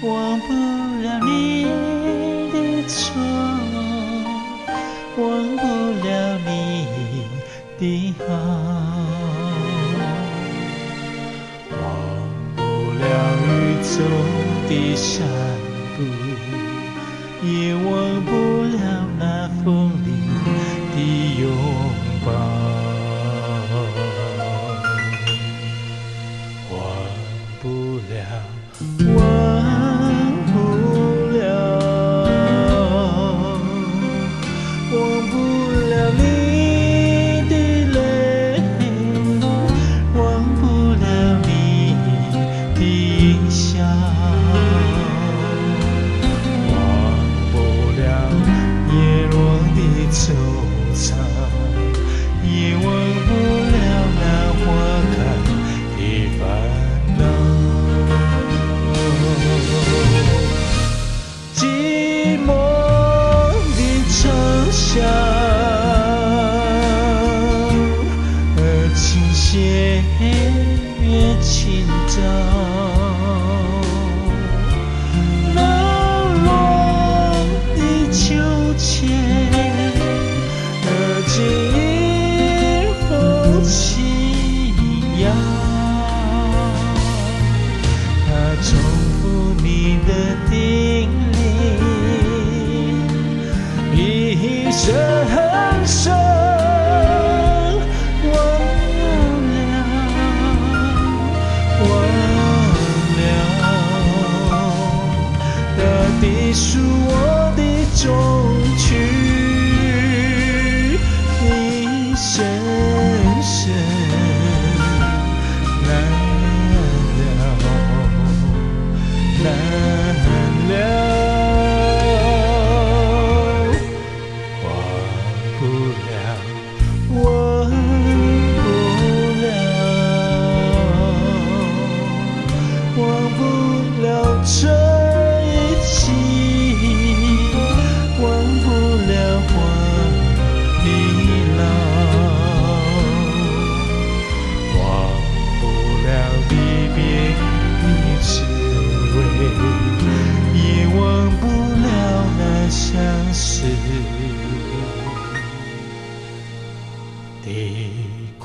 忘不了你的错，忘不了你的好，忘不了雨中的散步，也忘不了那风里的拥抱，忘不了，忘不了，忘不了你的泪，忘不了你的微笑，忘不了叶落的惆怅，也忘不了那花开的烦恼。寂寞的长巷，琴弦越轻照，冷落的秋千，记忆风轻摇，它重复你的叮咛，一声声忘了，忘了，大地是我的终曲，一声声难了，难了。忘不了，忘不了，忘不了这一季，忘不了花的老，忘不了离别的滋味，也忘不了那相识的故